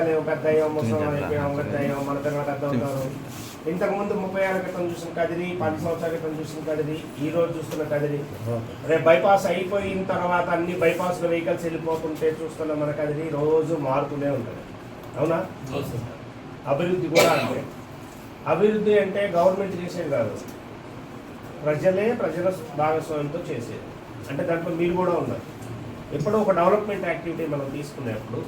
పెద్దలేము, పెద్ద అయ్యాం, ముసలం అయిపోయాం, పెద్ద అయ్యాం, మన పిల్లలు పెద్ద అవుతారు. ఇంతకుముందు 30 ఏళ్ళ క్రితం చూసిన కదిరి, 10 సంవత్సరాల క్రితం చూసిన కదిరి, ఈ రోజు చూస్తున్న కదిరి, రేపు బైపాస్ అయిపోయిన తర్వాత అన్ని బైపాస్లో వెహికల్స్ వెళ్ళిపోతుంటే చూస్తున్న మన కదిరి రోజు మారుతూనే ఉంటుంది. అవునా? అభివృద్ధి కూడా అంటే అభివృద్ధి అంటే గవర్నమెంట్ చేసేది కాదు, ప్రజల భాగస్వామ్యంతో చేసేది. అంటే దాంట్లో మీరు కూడా ఉన్నారు. ఎప్పుడో ఒక డెవలప్మెంట్ యాక్టివిటీ మనం తీసుకునేప్పుడు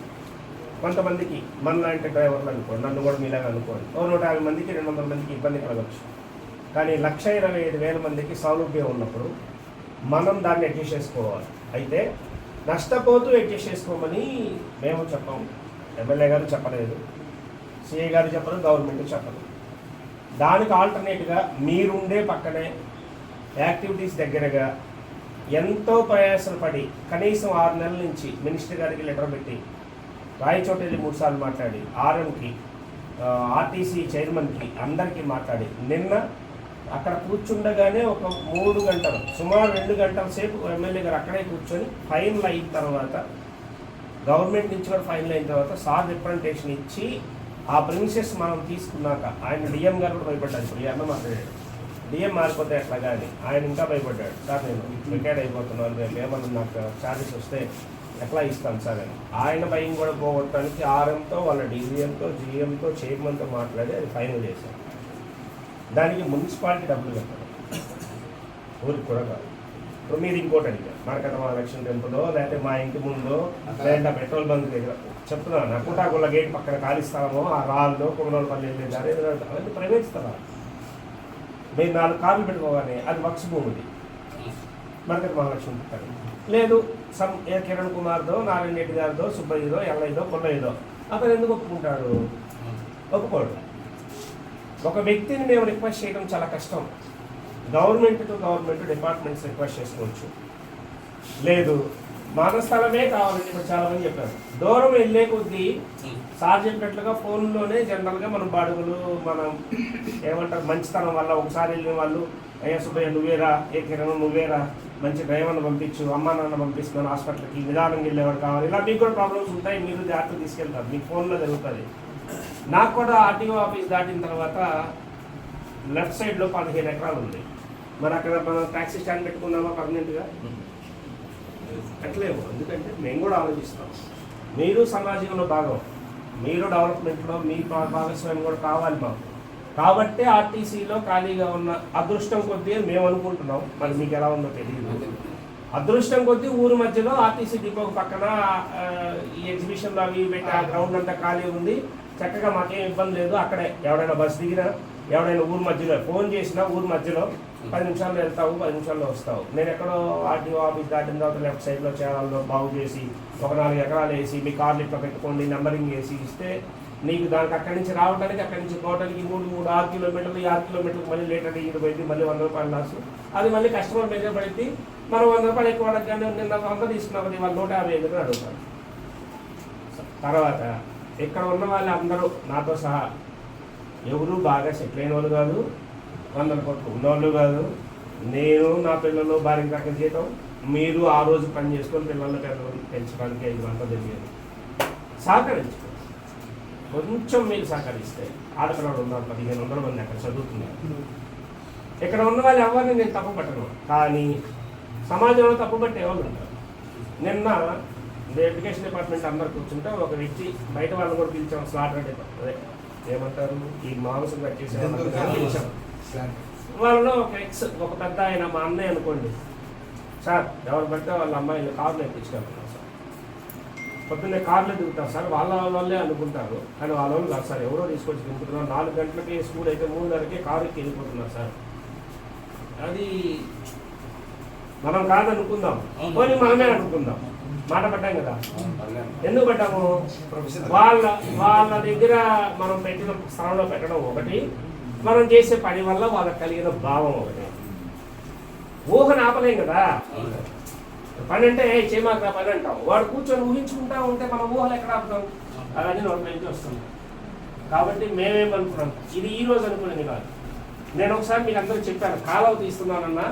కొంతమందికి మనలాంటి డ్రైవర్లు అనుకోండి, నన్ను కూడా మీలాగా అనుకోండి, 150 మందికి 200 మందికి ఇబ్బంది కలగచ్చు. కానీ 1,25,000 మందికి సౌలభ్యం ఉన్నప్పుడు మనం దాన్ని అడ్జస్ట్ చేసుకోవాలి. అయితే నష్టపోతూ అడ్జస్ట్ చేసుకోమని మేము చెప్పాము, ఎమ్మెల్యే గారు చెప్పలేదు, సిఐ గారు చెప్పరు, గవర్నమెంట్ చెప్పదు. దానికి ఆల్టర్నేట్గా మీరుండే పక్కనే యాక్టివిటీస్ దగ్గరగా ఎంతో ప్రయాసపడి కనీసం 6 నెలల నుంచి మినిస్టర్ గారికి లెటర్ పెట్టి రాయచోట వెళ్ళి 3 సార్లు మాట్లాడి ఆర్ఎంకి, ఆర్టీసీ చైర్మన్కి అందరికీ మాట్లాడి నిన్న అక్కడ కూర్చుండగానే ఒక 3 గంటలు సుమారు 2 గంటల సేపు ఎమ్మెల్యే గారు అక్కడే కూర్చొని ఫైనల్ అయిన తర్వాత గవర్నమెంట్ నుంచి కూడా ఫైనల్ అయిన తర్వాత సార్ రిప్రజెంటేషన్ ఇచ్చి ఆ ప్రిన్సెస్ మనం తీసుకున్నాక ఆయన డిఎం గారు కూడా భయపడ్డారు. ఇప్పుడు ఈ అన్న మాట్లాడాడు, డిఎం మారిపోతే ఎట్లా కానీ ఆయన ఇంకా భయపడ్డాడు. సార్ నేను రికార్డ్ అయిపోతున్నాను, రేపు ఏమన్నా నాకు ఛార్జెస్ వస్తే ఎట్లా ఇస్తాను సార్ అని. ఆయన భయం కూడా పోగొట్టడానికి ఆర్ఎంతో, వాళ్ళ డీజీఎంతో, జీఎంతో, చైర్మన్తో మాట్లాడి అది ఫైనల్ చేశారు. దానికి మున్సిపాలిటీ డబ్బులు కట్టారు, ఊరికి కూడా కాదు. ఇప్పుడు మీరు ఇంకోటి అడిగారు, మార్కెట్ మహాలక్ష్మి టెంపుల్లో లేకపోతే మా ఇంటి ముందో లేదంటే పెట్రోల్ బంక్ దగ్గర చెప్తున్నాను, నకుటాకుల గేట్ పక్కన ఖాళీ ఆ రాళ్ళు కుమరోలపల్లి వెళ్ళేదారు అవన్నీ ప్రైవేట్ స్థలాలు. మీరు 4 కార్లు పెట్టుకోగానే అది వక్స్ భూమిది, మార్కెట్ మహాలక్ష్మి పెట్టారు. లేదు కిరణ్ కుమార్దో, నారాయణ రెడ్డి గారిదో, సుబ్బయ్యదో, ఎల్లయ్యదో, కొల్లయ్యదో, అతను ఎందుకు ఒప్పుకుంటాడు? ఒప్పుకోడు. ఒక వ్యక్తిని మేము రిక్వెస్ట్ చేయడం చాలా కష్టం. Government to government departments request చేసుకోవచ్చు. లేదు మన స్థలమే కావాలని ఇప్పుడు చాలామంది చెప్పారు. దూరం వెళ్ళే కొద్దీ సార్ చెప్పినట్లుగా ఫోన్లోనే జనరల్గా మనం బాడుగులు మనం ఏమంటారు మంచితనం వల్ల ఒకసారి వెళ్ళిన వాళ్ళు అయ్యా సుబ్బయ్య నువ్వేరా, ఏ కిరణ్ నువ్వేరా, మంచి డ్రైవర్ని పంపించు, అమ్మా నాన్న పంపిస్తున్నాను హాస్పిటల్కి, నిదానంగా వెళ్ళేవాడు కావాలి. ఇలా మీకు కూడా ప్రాబ్లమ్స్ ఉంటాయి, మీరు జాగ్రత్తగా తీసుకెళ్తారు, మీకు ఫోన్లో జరుగుతుంది. నాకు కూడా ఆర్టీఓ ఆఫీస్ దాటిన తర్వాత లెఫ్ట్ సైడ్లో 15 ఎకరాలు ఉంది. మరి అక్కడ మనం ట్యాక్సీ స్టాండ్ పెట్టుకున్నామా పర్మనెంట్గా? అట్లేమో. ఎందుకంటే మేము కూడా ఆలోచిస్తాం, మీరు సమాజంలో భాగం, మీరు డెవలప్మెంట్లో మీ భాగస్వామ్యం కూడా కావాలి మాకు. కాబట్టి ఆర్టీసీలో ఖాళీగా ఉన్న అదృష్టం కొద్దీ మేము అనుకుంటున్నాం, మరి మీకు ఎలా ఉందో తెలియదు. అదృష్టం కొద్దీ ఊరు మధ్యలో ఆర్టీసీ డిపో పక్కన ఈ ఎగ్జిబిషన్లో అవి పెట్టి ఆ గ్రౌండ్ అంతా ఖాళీ ఉంది, చక్కగా మాకేం ఇబ్బంది లేదు. అక్కడే ఎవడైనా బస్ దిగినా, ఎవడైనా ఊరు మధ్యలో ఫోన్ చేసినా ఊరు మధ్యలో 10 నిమిషాల్లో వెళ్తావు, 10 నిమిషాల్లో వస్తావు. నేను ఎక్కడో ఆర్టీఓ ఆఫీస్ దాటిన తర్వాత లెఫ్ట్ సైడ్లో చేరాల్లో బాగు చేసి ఒక 4 ఎకరాలు వేసి మీ కార్లు ఇట్లా పెట్టుకోండి నెంబరింగ్ వేసి ఇస్తే నీకు దానికి అక్కడి నుంచి రావడానికి అక్కడి నుంచి టోటల్కి 6 కిలోమీటర్లు, 6 కిలోమీటర్లకు మళ్ళీ లేటర్ ఈడు పోయింది, మళ్ళీ 100 రూపాయలు లాస్. అది మళ్ళీ కస్టమర్ మీద పడింది, మనం 100 రూపాయలు ఎక్కువ కానీ నిన్న 100 తీసుకున్నామని వాళ్ళు 150 అడుగుతారు. తర్వాత ఇక్కడ ఉన్న వాళ్ళు అందరూ నాతో సహా ఎవరు బాగా సెటిల్ అయిన వాళ్ళు కాదు, 100 కోట్లు ఉన్నవాళ్ళు కాదు. నేను నా పిల్లలు భార్యకి దక్క జీతం, మీరు ఆ రోజు పని చేసుకొని పిల్లల్ని పెంచడానికి 5 గంటలు తెలియదు. సహకరించుకో, కొంచెం మీరు సహకరిస్తే ఆడపిల్లలు ఉన్నారు 1500 మంది అక్కడ చదువుతున్నారు. ఇక్కడ ఉన్న వాళ్ళు ఎవరిని నేను తప్పు పట్టను, కానీ సమాజంలో తప్పు పట్టే వాళ్ళు ఉంటారు. నిన్న ఎడ్యుకేషన్ డిపార్ట్మెంట్ అందరు కూర్చుంటే ఒక వ్యక్తి బయట వాళ్ళని కూడా పిలిచాం, స్లాటర్ అదే ఏమంటారు ఈ మాంసం కట్ చేసే పిలిచాం. వాళ్ళలో ఒక పెద్ద ఆయన మా అన్నయ్య అనుకోండి, సార్ ఎవరు పడితే వాళ్ళ అమ్మాయిలు కార్లు ఎక్కించుకెళ్తున్నారు సార్, పొద్దున్నే కార్లు దిగుతారు సార్, వాళ్ళే అనుకుంటారు కానీ వాళ్ళ వాళ్ళు కాదు సార్, ఎవరో తీసుకొచ్చి దింపుతున్నారు. 4 గంటలకి స్కూల్ అయితే 3:30కే కారుకి వెళ్ళిపోతున్నారు సార్. అది మనం కాదనుకుందాం, పోనీ మనమే అనుకుందాం, మాట పడ్డాం కదా. ఎందుకు పడ్డాము? వాళ్ళ దగ్గర మనం పెట్టిన స్థలంలో పెట్టడం ఒకటి, మనం చేసే పని వల్ల వాళ్ళకి కలిగిన భావం ఒకటి. ఊహను ఆపలేం కదా. పని అంటే చేయమాక పని అంటాం, వాడు కూర్చొని ఊహించుకుంటా ఉంటే మన ఊహలు ఎక్కడ ఆపుతాం? అవన్నీ నోట్ల నుంచి వస్తుంది. కాబట్టి మేమేమనుకున్నాం, ఇది ఈ రోజు అనుకునేది కాదు. నేను ఒకసారి మీకు అందరూ చెప్పాను కాలువ తీస్తున్నానన్నా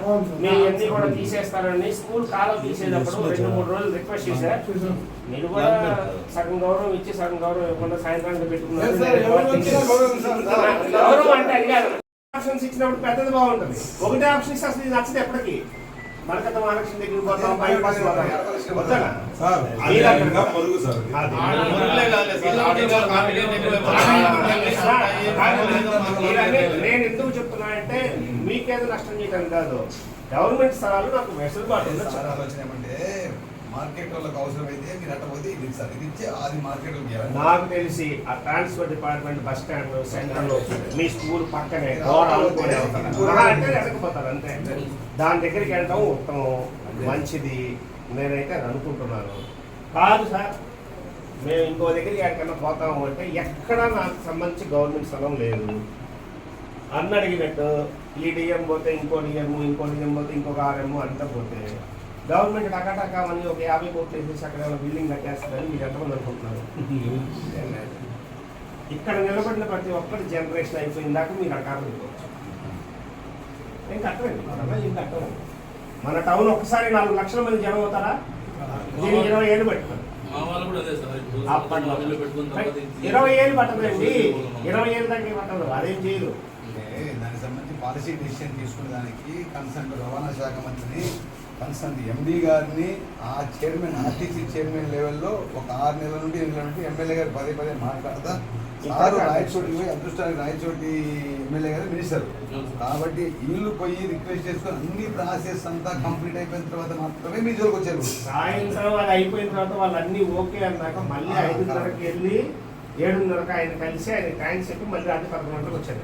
మీ అన్ని కూడా తీసేస్తానని. స్కూల్ కాలువ తీసేటప్పుడు 2-3 రోజులు రిక్వెస్ట్ చేశారు. మీరు కూడా సగం గౌరవం ఇచ్చి సగం గౌరవం ఇవ్వకుండా సాయంత్రానికి పెట్టుకున్నారు. గౌరవం అంటే అది కాదు, ఆప్షన్స్ ఇచ్చినప్పుడు పెద్దది బాగుంటుంది. ఒకటే ఆప్షన్ ఇస్తే అసలు నచ్చదు ఎప్పటికీ. మనకత మహాలక్ష్మి దగ్గర పోతాం, బైపాస్ పోతాం. నేను ఎందుకు చెప్తున్నా అంటే మీకేదో నష్టం చేయడం కాదు, గవర్నమెంట్ స్థలాలు నాకు వెసులుబాటు అంటే మార్కెట్ వాళ్ళకి అవసరమైతే మీరు అట్టపోతే ఇది సార్ ఇది ఇచ్చి అది మార్కెట్. నాకు తెలిసి ఆ transport department bus stand centre లో మీ స్కూల్ పక్కనే అంటే వెనకపోతారు అంతే. దాని దగ్గరికి వెళ్ళడం ఉత్తమం, మంచిది. నేనైతే అది అనుకుంటున్నాను. కాదు సార్ మేము ఇంకో దగ్గరికి ఎక్కడికన్నా పోతాము అంటే ఎక్కడ నాకు సంబంధించి గవర్నమెంట్ స్థలం లేదు అన్న అడిగినట్టు. ఈ డిఎం పోతే ఇంకో డిఎం పోతే ఇంకొక ఆర్ఎం అంతా పోతే గవర్నమెంట్ టకాటకామని ఒక 50 కోట్లు వేసేసి అక్కడ బిల్డింగ్ కట్టేస్తుందని మీరు ఎంతమంది అనుకుంటున్నారు? ఇక్కడ నిలబడిన ప్రతి ఒక్కటి జనరేషన్ అయిపోయిందాక మీరు అక్కడ పెట్టుకోవచ్చు. ఏం కట్టండి, ఏం కట్టము. మన టౌన్ ఒక్కసారి 4 లక్షల మంది జనం అవుతారా? దీన్ని 20 ఏళ్ళు పెట్టుకోండి. 20 ఏళ్ళు పట్టదండి, 20 ఏళ్ళు దాకా పట్టదు. అదేం చేయదు. దానికి సంబంధించి పాలసీ డెసిషన్ తీసుకునే దానికి కన్సర్న్ రవాణా శాఖ మంత్రిని, కన్సర్న్ ఎండీ గారిని, ఆ చైర్మన్ ఆర్టీసీ చైర్మన్ లెవెల్లో ఒక 6 నెలల నుండి 8 నెలల నుండి ఎమ్మెల్యే గారు పదే మాట్లాడతా. సారు రాయచోటికి పోయి అదృష్టానికి రాయచోటి ఎమ్మెల్యే గారు మినిస్టర్ కాబట్టి వీళ్ళు పోయి రిక్వెస్ట్ చేసుకొని అన్ని ప్రాసెస్ అంతా కంప్లీట్ అయిపోయిన తర్వాత మాత్రమే మీ జోలికి వచ్చారు. సాయంత్రం అది అయిపోయిన తర్వాత వాళ్ళు అన్ని ఓకే అన్నాక మళ్ళీ 5:30కి వెళ్ళి 7:30కి ఆయన కలిసి ఆయన థ్యాంక్స్ చెప్పి మళ్ళీ రాత్రి 11 గంటలకు వచ్చారు.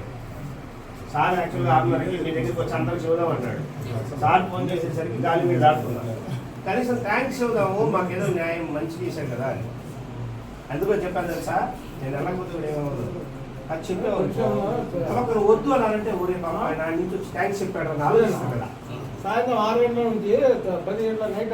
సార్ యాక్చువల్గా 6:30కి మీ దగ్గరికి వచ్చి అందరూ చూద్దాం అన్నాడు. సార్ ఫోన్ చేసేసరికి గాలి మీద దాటుకున్నాను. కనీసం థ్యాంక్స్ చూద్దాము, మాకేదో న్యాయం మంచి చేశాం కదా అని. అందుకని చెప్పాను తెలుసా, నేను ఎలాగొద్దు ఏమవుతుంది అది చెప్పేవాళ్ళు. వద్దు అన్నారంటే ఊరే పాప ఆయన నుంచి వచ్చి థ్యాంక్స్ చెప్పాడు అని ఆలోచిస్తాను కదా. సాయంత్రం 6 గంటల నుంచి 10 గంటల నైట్